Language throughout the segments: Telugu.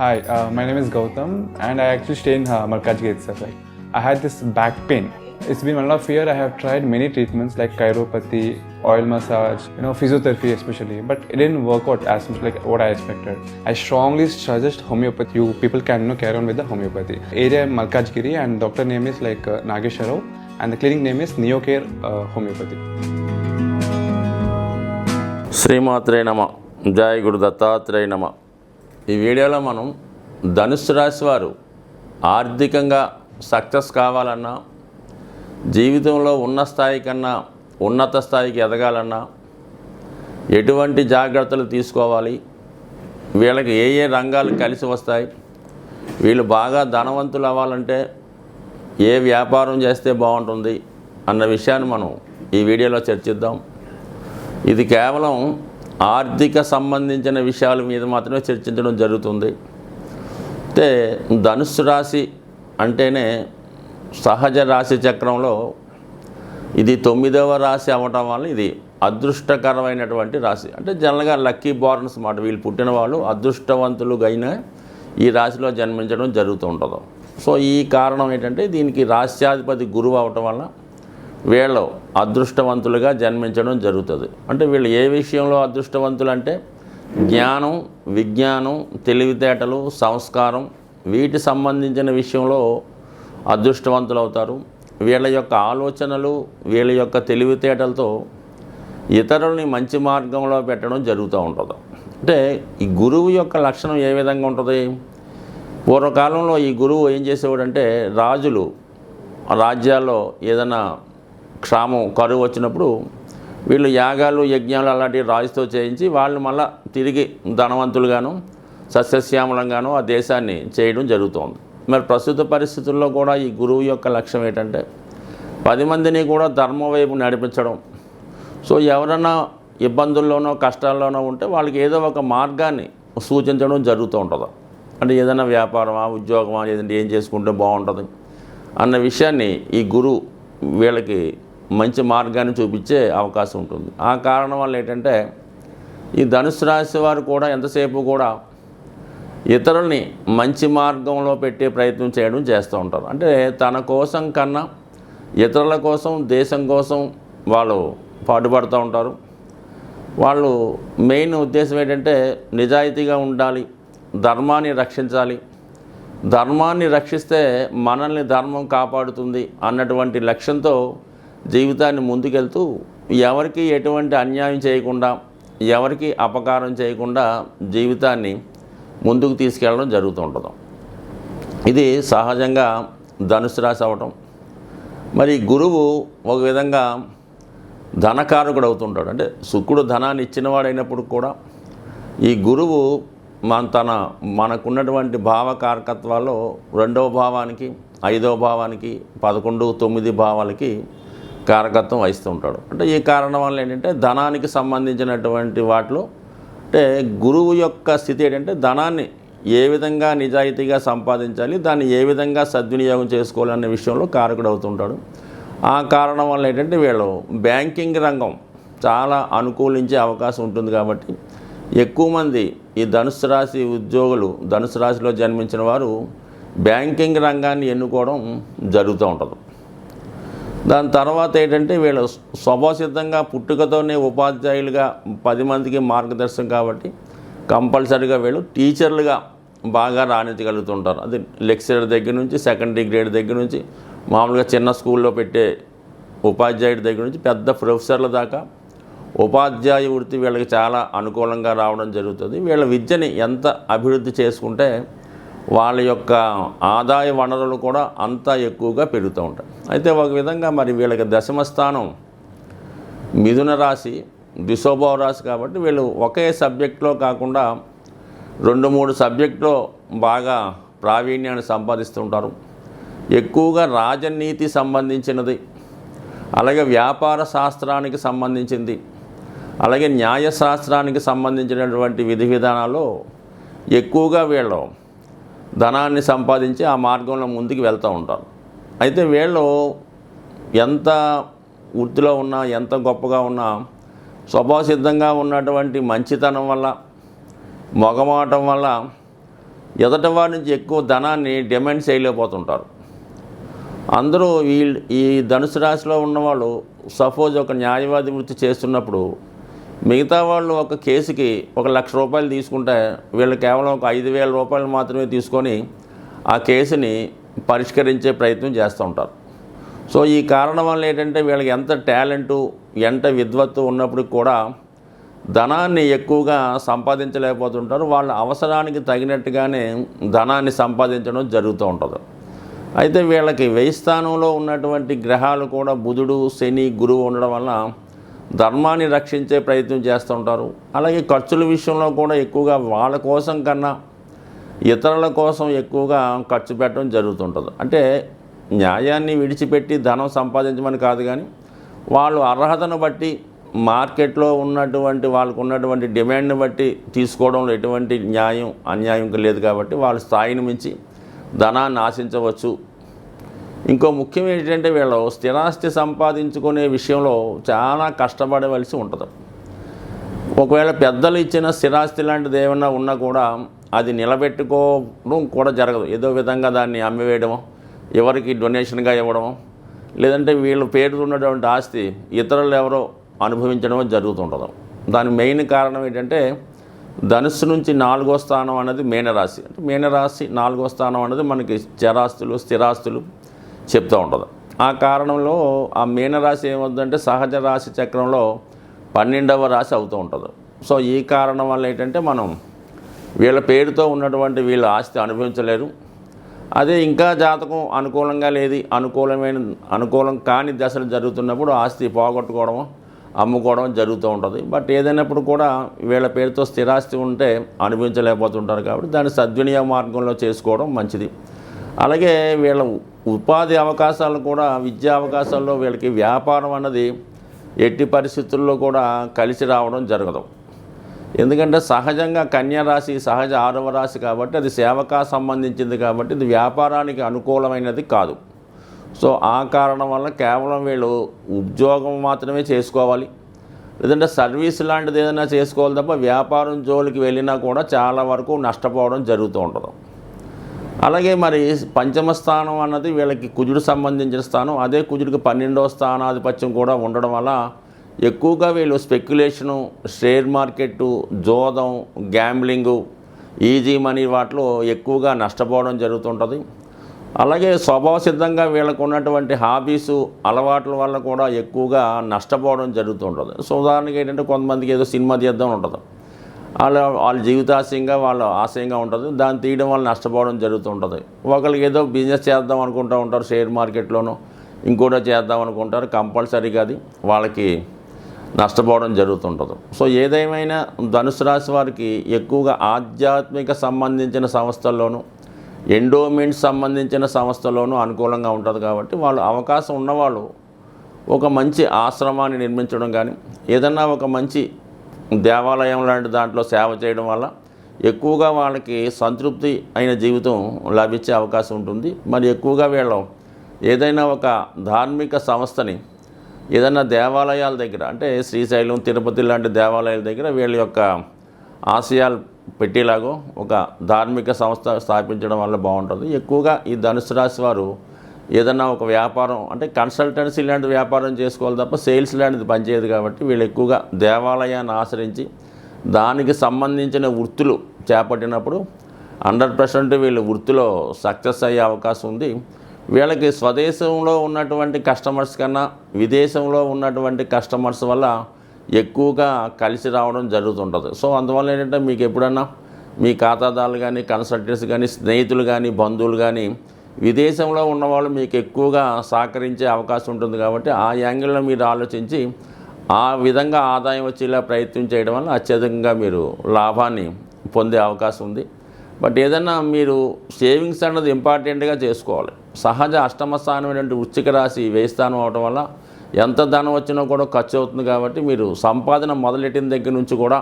Hi, my name is Gautam, and I actually stay in Malkajgiri itself. Like, I had this back pain. It's been 1.5 years. I have tried many treatments like chiropathy, oil massage, physiotherapy especially, but it didn't work out as much like what I expected. I strongly suggest homeopathy. You people can carry on with the homeopathy. Area Malkajgiri, and doctor name is like Nageswar Rao, and the clinic name is Neocare Homeopathy. శ్రీమాత్రే నమ. జై గురు దత్తాత్రేయ నమ. ఈ వీడియోలో మనం ధనుస్సు రాశి వారు ఆర్థికంగా సక్సెస్ కావాలన్నా, జీవితంలో ఉన్న స్థాయి కన్నా ఉన్నత స్థాయికి ఎదగాలన్నా ఎటువంటి జాగ్రత్తలు తీసుకోవాలి, వీళ్ళకి ఏ ఏ రంగాలు కలిసి వస్తాయి, వీళ్ళు బాగా ధనవంతులు అవ్వాలంటే ఏ వ్యాపారం చేస్తే బాగుంటుంది అన్న విషయాన్ని మనం ఈ వీడియోలో చర్చిద్దాం. ఇది కేవలం ఆర్థిక సంబంధించిన విషయాల మీద మాత్రమే చర్చించడం జరుగుతుంది. అంటే ధనుస్సు రాశి అంటేనే సహజ రాశి చక్రంలో ఇది 9వ రాశి అవ్వటం వల్ల ఇది అదృష్టకరమైనటువంటి రాశి. అంటే జనరల్గా లక్కీ బార్న్స్ మాట, వీళ్ళు పుట్టిన వాళ్ళు అదృష్టవంతులుగైన ఈ రాశిలో జన్మించడం జరుగుతూ ఉంటుంది. సో ఈ కారణం ఏంటంటే దీనికి రాశ్యాధిపతి గురువు అవటం వల్ల వీళ్ళు అదృష్టవంతులుగా జన్మించడం జరుగుతుంది. అంటే వీళ్ళు ఏ విషయంలో అదృష్టవంతులు అంటే జ్ఞానం, విజ్ఞానం, తెలివితేటలు, సంస్కారం వీటి సంబంధించిన విషయంలో అదృష్టవంతులు అవుతారు. వీళ్ళ యొక్క ఆలోచనలు, వీళ్ళ యొక్క తెలివితేటలతో ఇతరులని మంచి మార్గంలో పెట్టడం జరుగుతూ ఉంటుంది. అంటే ఈ గురువు యొక్క లక్షణం ఏ విధంగా ఉంటుంది? పూర్వకాలంలో ఈ గురువు ఏం చేసేవాడంటే రాజులు రాజ్యాల్లో ఏదైనా క్షామం, కరువు వచ్చినప్పుడు వీళ్ళు యాగాలు, యజ్ఞాలు అలాంటివి రాజుతో చేయించి వాళ్ళు మళ్ళీ తిరిగి ధనవంతులుగాను సస్యశ్యామలంగాను ఆ దేశాన్ని చేయడం జరుగుతోంది. మరి ప్రస్తుత పరిస్థితుల్లో కూడా ఈ గురువు యొక్క లక్ష్యం ఏంటంటే 10 మందిని కూడా ధర్మం వైపు నడిపించడం. సో ఎవరన్నా ఇబ్బందుల్లోనో కష్టాల్లోనో ఉంటే వాళ్ళకి ఏదో ఒక మార్గాన్ని సూచించడం జరుగుతూ ఉంటుంది. అంటే ఏదైనా వ్యాపారమా, ఉద్యోగమా, ఏదంటే ఏం చేసుకుంటే బాగుంటుంది అన్న విషయాన్ని ఈ గురువు వీళ్ళకి మంచి మార్గాన్ని చూపించే అవకాశం ఉంటుంది. ఆ కారణం వల్ల ఏంటంటే ఈ ధనుస్సు రాశి వారు కూడా ఎంతసేపు కూడా ఇతరుల్ని మంచి మార్గంలో పెట్టే ప్రయత్నం చేయడం చేస్తూ ఉంటారు. అంటే తన కోసం కన్నా ఇతరుల కోసం, దేశం కోసం వాళ్ళు పాటుపడుతూ ఉంటారు. వాళ్ళు మెయిన్ ఉద్దేశం ఏంటంటే నిజాయితీగా ఉండాలి, ధర్మాన్ని రక్షించాలి, ధర్మాన్ని రక్షిస్తే మనల్ని ధర్మం కాపాడుతుంది అన్నటువంటి లక్ష్యంతో జీవితాన్ని ముందుకెళ్తూ ఎవరికి ఎటువంటి అన్యాయం చేయకుండా, ఎవరికి అపకారం చేయకుండా జీవితాన్ని ముందుకు తీసుకెళ్ళడం జరుగుతూ ఉంటుంది. ఇది సహజంగా ధనుసు రాశి అవ్వటం. మరి గురువు ఒక విధంగా ధనకారకుడు అవుతుంటాడు. అంటే శుక్రుడు ధనాన్ని ఇచ్చినవాడైనప్పుడు కూడా ఈ గురువు మనకున్నటువంటి భావకారకత్వాల్లో 2వ భావానికి, 5వ భావానికి, 11, 9 భావాలకి కారకత్వం వహిస్తూ ఉంటాడు. అంటే ఈ కారణం వల్ల ఏంటంటే ధనానికి సంబంధించినటువంటి వాటిలో అంటే గురువు యొక్క స్థితి ఏంటంటే ధనాన్ని ఏ విధంగా నిజాయితీగా సంపాదించాలి, దాన్ని ఏ విధంగా సద్వినియోగం చేసుకోవాలి అనే విషయంలో కారకుడు అవుతుంటాడు. ఆ కారణం వల్ల ఏంటంటే వీళ్ళు బ్యాంకింగ్ రంగం చాలా అనుకూలించే అవకాశం ఉంటుంది. కాబట్టి ఎక్కువ మంది ఈ ధనుస్సు రాశి ఉద్యోగులు, ధనుస్సు రాశిలో జన్మించిన వారు బ్యాంకింగ్ రంగాన్ని ఎన్నుకోవడం జరుగుతూ ఉంటుంది. దాని తర్వాత ఏంటంటే వీళ్ళు స్వభావసిద్ధంగా పుట్టుకతోనే ఉపాధ్యాయులుగా 10 మందికి మార్గదర్శనం కాబట్టి కంపల్సరీగా వీళ్ళు టీచర్లుగా బాగా రాణించగలుగుతుంటారు. అది లెక్చరర్ దగ్గర నుంచి, సెకండరీ గ్రేడ్ దగ్గర నుంచి, మామూలుగా చిన్న స్కూల్లో పెట్టే ఉపాధ్యాయుడి దగ్గర నుంచి పెద్ద ప్రొఫెసర్ల దాకా ఉపాధ్యాయ వృత్తి వీళ్ళకి చాలా అనుకూలంగా రావడం జరుగుతుంది. వీళ్ళ విద్యని ఎంత అభివృద్ధి చేసుకుంటే వాళ్ళ యొక్క ఆదాయ వనరులు కూడా అంత ఎక్కువగా పెరుగుతూ ఉంటాయి. అయితే ఒక విధంగా మరి వీళ్ళకి 10వ స్థానం మిథున రాశి, ద్విశోభవ రాశి కాబట్టి వీళ్ళు ఒకే సబ్జెక్ట్లో కాకుండా 2-3 సబ్జెక్టులో బాగా ప్రావీణ్యాన్ని సంపాదిస్తుంటారు. ఎక్కువగా రాజనీతి సంబంధించినది, అలాగే వ్యాపార శాస్త్రానికి సంబంధించింది, అలాగే న్యాయశాస్త్రానికి సంబంధించినటువంటి విధి విధానాల్లో ఎక్కువగా వీళ్ళు ధనాన్ని సంపాదించి ఆ మార్గంలో ముందుకు వెళ్తూ ఉంటారు. అయితే వీళ్ళు ఎంత వృత్తిలో ఉన్నా, ఎంత గొప్పగా ఉన్నా స్వభావసిద్ధంగా ఉన్నటువంటి మంచితనం వల్ల, మొగమాటం వల్ల ఎదటి వారి నుంచి ఎక్కువ ధనాన్ని డిమాండ్ చేయలేకపోతుంటారు. అందరూ ఈ ధనుసు రాశిలో ఉన్నవాళ్ళు సపోజ్ ఒక న్యాయవాది వృత్తి చేస్తున్నప్పుడు మిగతా వాళ్ళు ఒక కేసుకి ₹1,00,000 తీసుకుంటే వీళ్ళు కేవలం ఒక ₹5,000 మాత్రమే తీసుకొని ఆ కేసుని పరిష్కరించే ప్రయత్నం చేస్తూ ఉంటారు. సో ఈ కారణం వల్ల ఏంటంటే వీళ్ళకి ఎంత టాలెంటు ఎంత విద్వత్తు ఉన్నప్పటికి కూడా ధనాన్ని ఎక్కువగా సంపాదించలేకపోతుంటారు. వాళ్ళ అవసరానికి తగినట్టుగానే ధనాన్ని సంపాదించడం జరుగుతూ ఉంటుంది. అయితే వీళ్ళకి వ్యయ స్థానంలో ఉన్నటువంటి గ్రహాలు కూడా బుధుడు, శని, గురువు ఉండడం వల్ల ధర్మాన్ని రక్షించే ప్రయత్నం చేస్తూ ఉంటారు. అలాగే ఖర్చుల విషయంలో కూడా ఎక్కువగా వాళ్ళ కోసం కన్నా ఇతరుల కోసం ఎక్కువగా ఖర్చు పెట్టడం జరుగుతుంటుంది. అంటే న్యాయాన్ని విడిచిపెట్టి ధనం సంపాదించమని కాదు, కానీ వాళ్ళు అర్హతను బట్టి మార్కెట్లో ఉన్నటువంటి వాళ్ళకు ఉన్నటువంటి డిమాండ్ని బట్టి తీసుకోవడంలో ఎటువంటి న్యాయం అన్యాయం లేదు. కాబట్టి వాళ్ళ స్థాయిని మించి ధనాన్ని ఆశించవచ్చు. ఇంకో ముఖ్యం ఏంటంటే వీళ్ళు స్థిరాస్తి సంపాదించుకునే విషయంలో చాలా కష్టపడవలసి ఉంటుంది. ఒకవేళ పెద్దలు ఇచ్చిన స్థిరాస్తి లాంటిది ఏమన్నా ఉన్నా కూడా అది నిలబెట్టుకోవడం కూడా జరగదు. ఏదో విధంగా దాన్ని అమ్మివేయడమో, ఎవరికి డొనేషన్గా ఇవ్వడమో, లేదంటే వీళ్ళ పేరు ఉన్నటువంటి ఆస్తి ఇతరులు ఎవరో అనుభవించడమో జరుగుతుంటుంది. దాని మెయిన్ కారణం ఏంటంటే ధనుస్సు నుంచి 4వ స్థానం అనేది మీనరాశి. అంటే మీనరాశి 4వ స్థానం అనేది మనకి చరాస్తులు, స్థిరాస్తులు చెప్తూ ఉంటుంది. ఆ కారణంలో ఆ మీనరాశి ఏమవుతుందంటే సహజ రాశి చక్రంలో 12వ రాశి అవుతూ ఉంటుంది. సో ఈ కారణం వల్ల ఏంటంటే మనం వీళ్ళ పేరుతో ఉన్నటువంటి వీళ్ళ ఆస్తి అనుభవించలేరు. అదే ఇంకా జాతకం అనుకూలంగా లేదు, అనుకూలం కాని దశలు జరుగుతున్నప్పుడు ఆస్తి పోగొట్టుకోవడం, అమ్ముకోవడం జరుగుతూ ఉంటుంది. బట్ ఏదైనప్పుడు కూడా వీళ్ళ పేరుతో స్థిరాస్తి ఉంటే అనుభవించలేకపోతుంటారు. కాబట్టి దాన్ని సద్వినియోగ మార్గంలో చేసుకోవడం మంచిది. అలాగే వీళ్ళ ఉపాధి అవకాశాలు కూడా, విద్యా అవకాశాల్లో వీళ్ళకి వ్యాపారం అన్నది ఎట్టి పరిస్థితుల్లో కూడా కలిసి రావడం జరగదు. ఎందుకంటే సహజంగా కన్యా రాశి సహజ 6వ రాశి కాబట్టి అది సేవకా సంబంధించింది కాబట్టి ఇది వ్యాపారానికి అనుకూలమైనది కాదు. సో ఆ కారణం వల్ల కేవలం వీళ్ళు ఉద్యోగం మాత్రమే చేసుకోవాలి, లేదంటే సర్వీస్ లాంటిది ఏదైనా చేసుకోవాలి తప్ప వ్యాపారం జోలికి వెళ్ళినా కూడా చాలా వరకు నష్టపోవడం జరుగుతూ ఉంటుంది. అలాగే మరి పంచమ స్థానం అన్నది వీళ్ళకి కుజుడు సంబంధించిన స్థానం. అదే కుజుడికి 12వ స్థానాధిపత్యం కూడా ఉండడం వల్ల ఎక్కువగా వీళ్ళు స్పెక్యులేషను, షేర్ మార్కెట్టు, జోదం, గ్యాంబ్లింగు, ఈజీ మనీ వాటిలో ఎక్కువగా నష్టపోవడం జరుగుతుంటుంది. అలాగే స్వభావ సిద్ధంగా వీళ్ళకు ఉన్నటువంటి హాబీసు, అలవాట్ల వల్ల కూడా ఎక్కువగా నష్టపోవడం జరుగుతుంటుంది. సో ఉదాహరణకి ఏంటంటే కొంతమందికి ఏదో సినిమా తీద్దాం ఉంటుంది, వాళ్ళ జీవితాశయంగా వాళ్ళ ఆశయంగా ఉంటుంది, దాన్ని తీయడం వల్ల నష్టపోవడం జరుగుతుంటుంది. ఒకరికి ఏదో బిజినెస్ చేద్దాం అనుకుంటూ ఉంటారు, షేర్ మార్కెట్లోనూ ఇంకోటో చేద్దాం అనుకుంటారు, కంపల్సరీగా అది వాళ్ళకి నష్టపోవడం జరుగుతుంటుంది. సో ఏదేమైనా ధనుసు రాశి వారికి ఎక్కువగా ఆధ్యాత్మిక సంబంధించిన సంస్థల్లోనూ, ఎండోమెంట్ సంబంధించిన సంస్థలోనూ అనుకూలంగా ఉంటుంది. కాబట్టి వాళ్ళు అవకాశం ఉన్నవాళ్ళు ఒక మంచి ఆశ్రమాన్ని నిర్మించడం కానీ, ఏదన్నా ఒక మంచి దేవాలయం లాంటి దాంట్లో సేవ చేయడం వల్ల ఎక్కువగా వాళ్ళకి సంతృప్తి అయిన జీవితం లభించే అవకాశం ఉంటుంది. మరి ఎక్కువగా వీళ్ళు ఏదైనా ఒక ధార్మిక సంస్థని ఏదైనా దేవాలయాల దగ్గర, అంటే శ్రీశైలం, తిరుపతి లాంటి దేవాలయాల దగ్గర వీళ్ళ యొక్క ఆశయాలు పెట్టేలాగో ఒక ధార్మిక సంస్థ స్థాపించడం వల్ల బాగుంటుంది. ఎక్కువగా ఈ ధనుసు రాశి వారు ఏదన్నా ఒక వ్యాపారం, అంటే కన్సల్టెన్సీ లాంటి వ్యాపారం చేసుకోవాలి తప్ప సేల్స్ లాంటిది పనిచేయదు. కాబట్టి వీళ్ళు ఎక్కువగా దేవాలయాన్ని ఆశ్రయించి దానికి సంబంధించిన వృత్తులు చేపట్టినప్పుడు 100% వీళ్ళు వృత్తిలో సక్సెస్ అయ్యే అవకాశం ఉంది. వీళ్ళకి స్వదేశంలో ఉన్నటువంటి కస్టమర్స్ కన్నా విదేశంలో ఉన్నటువంటి కస్టమర్స్ వల్ల ఎక్కువగా కలిసి రావడం జరుగుతుంటుంది. సో అందువల్ల ఏంటంటే మీకు ఎప్పుడన్నా మీ ఖాతాదారులు కానీ, కన్సల్టెంట్స్ కానీ, స్నేహితులు కానీ, బంధువులు కానీ విదేశంలో ఉన్నవాళ్ళు మీకు ఎక్కువగా సహకరించే అవకాశం ఉంటుంది. కాబట్టి ఆ యాంగిల్లో మీరు ఆలోచించి ఆ విధంగా ఆదాయం వచ్చేలా ప్రయత్నం చేయడం వల్ల అత్యధికంగా మీరు లాభాన్ని పొందే అవకాశం ఉంది. బట్ ఏదన్నా మీరు సేవింగ్స్ అన్నది ఇంపార్టెంట్గా చేసుకోవాలి. సహజ అష్టమ స్థానమైనటువంటి వృశ్చిక రాశి వ్యయ స్థానం అవడం వల్ల ఎంత ధనం వచ్చినా కూడా ఖర్చు అవుతుంది. కాబట్టి మీరు సంపాదన మొదలెట్టిన దగ్గర నుంచి కూడా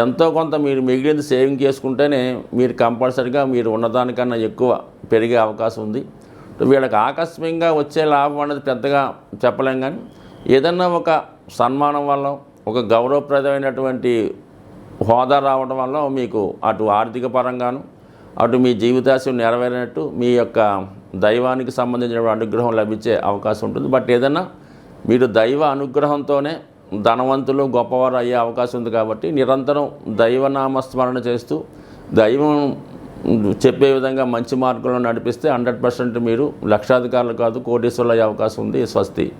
ఎంతో కొంత మీరు మిగిలింది సేవింగ్ చేసుకుంటేనే మీరు కంపల్సరిగా మీరు ఉన్నదానికన్నా ఎక్కువ పెరిగే అవకాశం ఉంది. వీళ్ళకి ఆకస్మికంగా వచ్చే లాభం అనేది పెద్దగా చెప్పలేం, కానీ ఏదన్నా ఒక సన్మానం వల్ల, ఒక గౌరవప్రదమైనటువంటి హోదా రావడం వల్ల మీకు అటు ఆర్థిక పరంగాను, అటు మీ జీవితాశయం నెరవేరినట్టు మీ యొక్క దైవానికి సంబంధించిన అనుగ్రహం లభించే అవకాశం ఉంటుంది. బట్ ఏదైనా మీరు దైవ అనుగ్రహంతోనే ధనవంతులు గొప్పవారు అయ్యే అవకాశం ఉంది కాబట్టి నిరంతరం దైవనామస్మరణ చేస్తూ దైవం చెప్పే విధంగా మంచి మార్గంలో నడిపిస్తే 100% మీరు లక్షాధికారులు కాదు కోటీశ్వరులు అయ్యే అవకాశం ఉంది. స్వస్తి.